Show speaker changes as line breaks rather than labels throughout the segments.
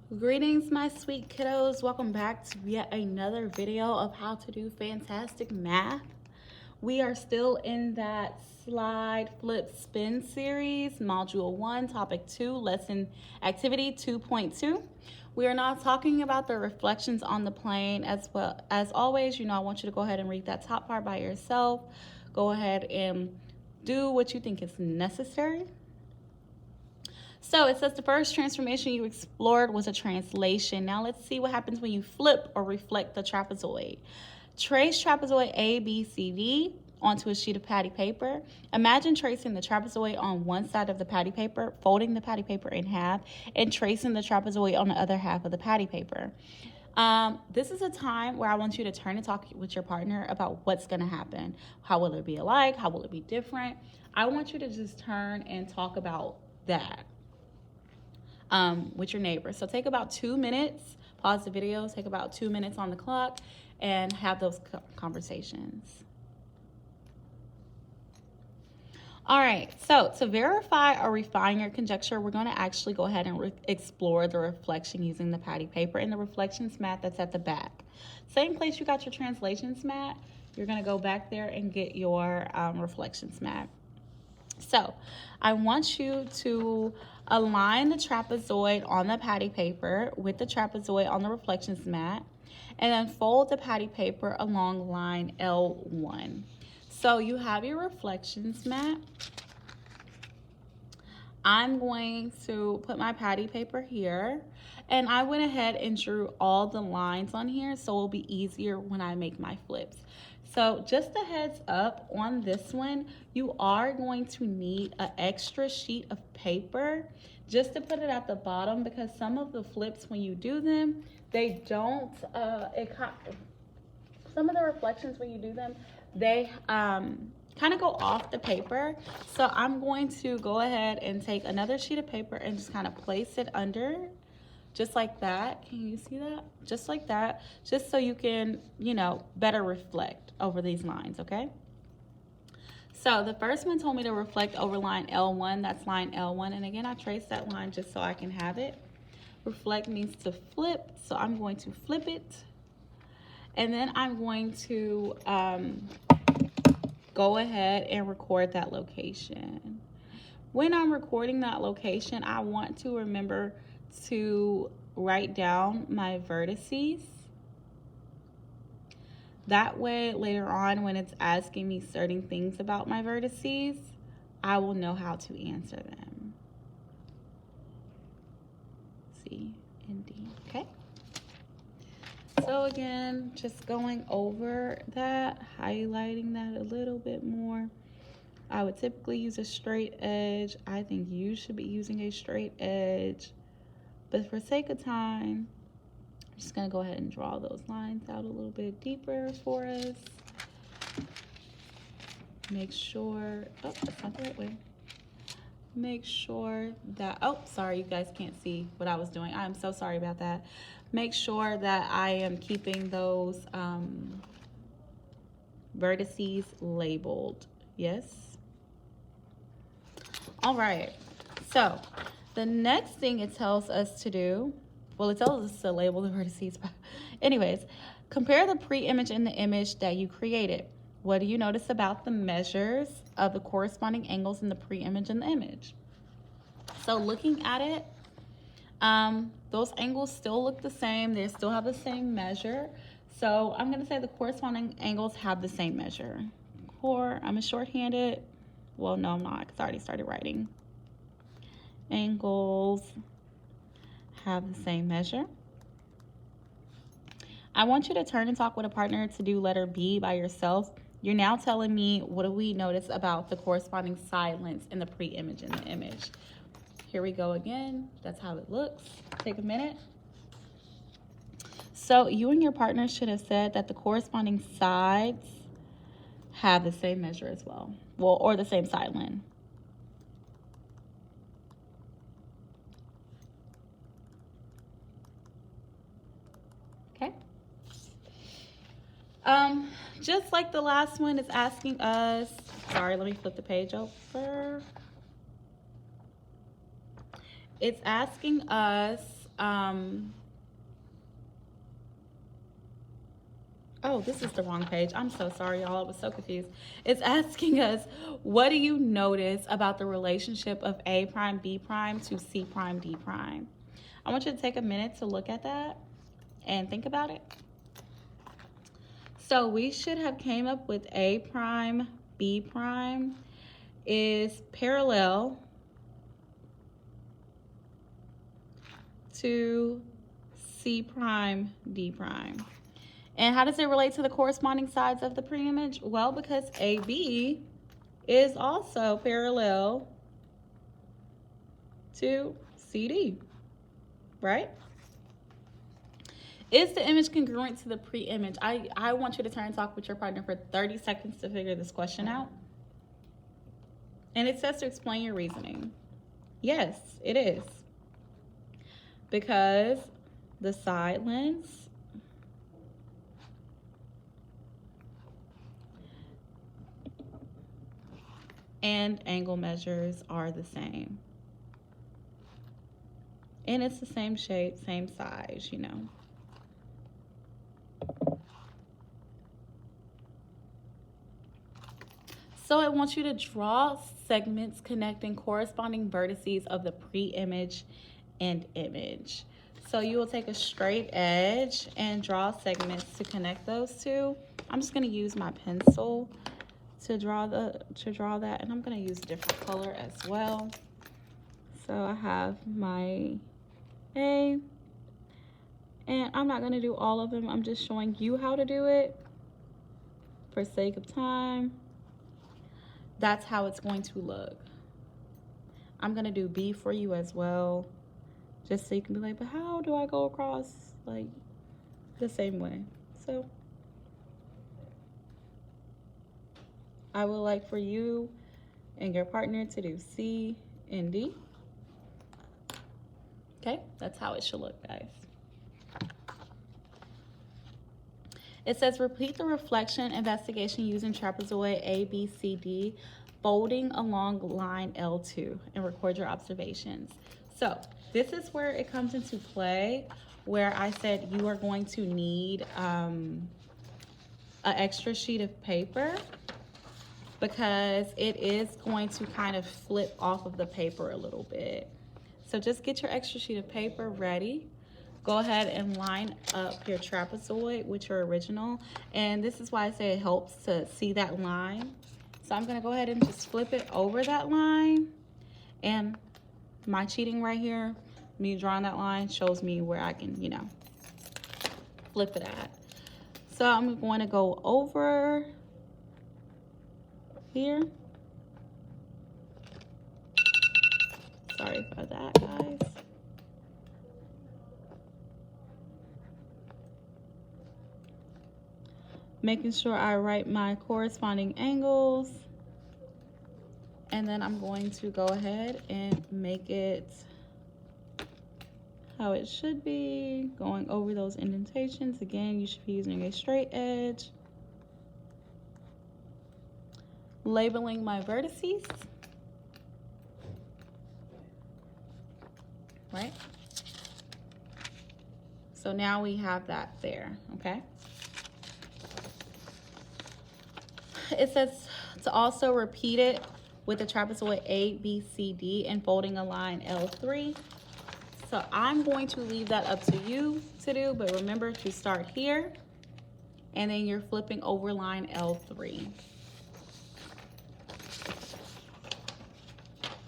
Greetings, my sweet kiddos. Welcome back to yet another video of how to do fantastic math. We are still in that slide, flip, spin series, module 1, topic 2, lesson activity 2.2. We are now talking about the reflections on the plane. As well as always, I want you to go ahead and read that top part by yourself. Go ahead and do what you think is necessary. So it says the first transformation you explored was a translation. Now let's see what happens when you flip or reflect the trapezoid. Trace trapezoid ABCD onto a sheet of patty paper. Imagine tracing the trapezoid on one side of the patty paper, folding the patty paper in half, and tracing the trapezoid on the other half of the patty paper. This is a time where I want you to turn and talk with your partner about what's going to happen. How will it be alike? How will it be different? I want you to just turn and talk about that. With your neighbor. So take about 2 minutes, pause the video, take about 2 minutes on the clock, and have those conversations. All right, so to verify or refine your conjecture, we're going to actually go ahead and explore the reflection using the patty paper and the reflections mat that's at the back. Same place you got your translations mat, you're going to go back there and get your reflections mat. So I want you to align the trapezoid on the patty paper with the trapezoid on the reflections mat, and then fold the patty paper along line L1. So you have your reflections mat. I'm going to put my patty paper here, and I went ahead and drew all the lines on here so it'll be easier when I make my flips. So just a heads up on this one, you are going to need an extra sheet of paper just to put it at the bottom, because some of the flips, when you do them, they don't, some of the reflections when you do them, they kind of go off the paper. So I'm going to go ahead and take another sheet of paper and just kind of place it under, just like that. Can you see that? Just like that, just so you can, better reflect over these lines, okay? So the first one told me to reflect over line L1. That's line L1. And again, I traced that line just so I can have it. Reflect means to flip, so I'm going to flip it. And then I'm going to go ahead and record that location. When I'm recording that location, I want to remember to write down my vertices. That way, later on, when it's asking me certain things about my vertices, I will know how to answer them. C and D, okay? So again, just going over that, highlighting that a little bit more. I would typically use a straight edge. I think you should be using a straight edge. But for sake of time, I'm just going to go ahead and draw those lines out a little bit deeper for us. Make sure, oh, that's not the right way. Make sure that, oh, sorry, you guys can't see what I was doing. I'm so sorry about that. Make sure that I am keeping those vertices labeled. Yes. All right. So the next thing it tells us to do, well, it tells us to label the vertices. Anyways, compare the pre-image and the image that you created. What do you notice about the measures of the corresponding angles in the pre-image and the image? So looking at it, those angles still look the same. They still have the same measure. So I'm going to say the corresponding angles have the same measure. Or I'm a shorthanded. Well, no, I'm not, because I already started writing. Angles have the same measure. I want you to turn and talk with a partner to do letter B by yourself. You're now telling me, what do we notice about the corresponding side lengths in the pre-image and the image? Here we go again. That's how it looks. Take a minute. So you and your partner should have said that the corresponding sides have the same measure as well. Well, or the same side length. Okay. Just like the last one, it's asking us, sorry, let me flip the page over. It's asking us Oh, this is the wrong page. I'm so sorry, y'all. I was so confused. It's asking us, what do you notice about the relationship of A prime B prime to C prime D prime? I want you to take a minute to look at that and think about it. So we should have came up with A prime B prime is parallel to C prime D prime. And how does it relate to the corresponding sides of the preimage? Well, because AB is also parallel to CD, right? Is the image congruent to the pre-image? I want you to turn and talk with your partner for 30 seconds to figure this question out. And it says to explain your reasoning. Yes, it is. Because the side lengths and angle measures are the same. And it's the same shape, same size, you know. So I want you to draw segments connecting corresponding vertices of the pre-image and image. So you will take a straight edge and draw segments to connect those two. I'm just gonna use my pencil to draw that, and I'm gonna use a different color as well. So I have my A, and I'm not gonna do all of them. I'm just showing you how to do it for sake of time. That's how it's going to look. I'm gonna do B for you as well, just so you can be like, but how do I go across like the same way? So I would like for you and your partner to do C and D. Okay, that's how it should look, guys. It says repeat the reflection investigation using trapezoid A, B, C, D, folding along line L2, and record your observations. So this is where it comes into play, where I said you are going to need an extra sheet of paper, because it is going to kind of flip off of the paper a little bit. So just get your extra sheet of paper ready. Go ahead and line up your trapezoid with your original. And this is why I say it helps to see that line. So I'm gonna go ahead and just flip it over that line. And my cheating right here, me drawing that line, shows me where I can, you know, flip it at. So I'm going to go over here. Sorry for that, guys. Making sure I write my corresponding angles. And then I'm going to go ahead and make it how it should be, going over those indentations. Again, you should be using a straight edge. Labeling my vertices. Right? So now we have that there, okay? It says to also repeat it with the trapezoid A, B, C, D, and folding a line L3. So I'm going to leave that up to you to do, but remember to start here, and then you're flipping over line L3.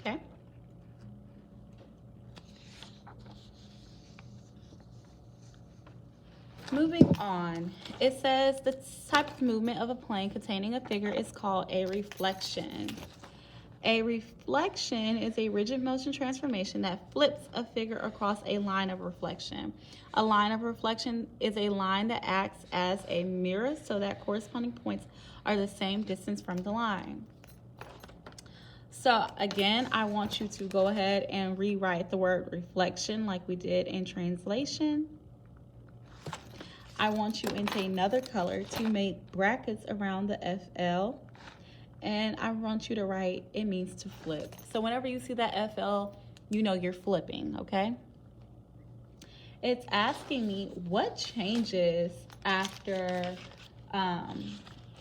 Okay? Moving on, it says the type of movement of a plane containing a figure is called a reflection. A reflection is a rigid motion transformation that flips a figure across a line of reflection. A line of reflection is a line that acts as a mirror so that corresponding points are the same distance from the line. So again, I want you to go ahead and rewrite the word reflection like we did in translation. I want you into another color to make brackets around the FL. And I want you to write, it means to flip. So whenever you see that FL, you know you're flipping, okay? It's asking me what changes after a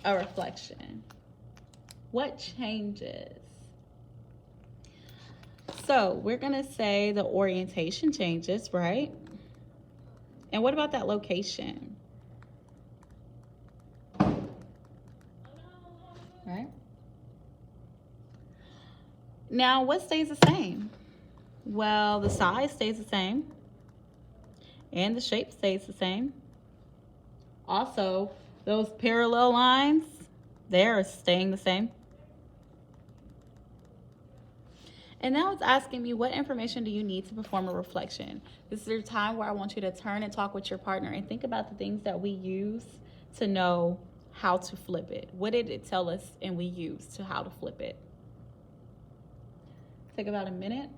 reflection. What changes? So we're going to say the orientation changes, right? And what about that location? Right? Now, what stays the same? Well, the size stays the same. And the shape stays the same. Also, those parallel lines, they're staying the same. And now it's asking me, what information do you need to perform a reflection? This is your time where I want you to turn and talk with your partner and think about the things that we use to know how to flip it. What did it tell us and we used to how to flip it? Take about a minute.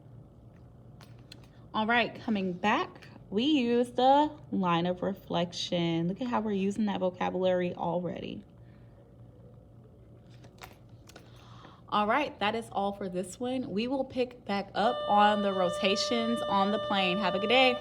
All right, coming back, we used the line of reflection. Look at how we're using that vocabulary already. All right, that is all for this one. We will pick back up on the rotations on the plane. Have a good day.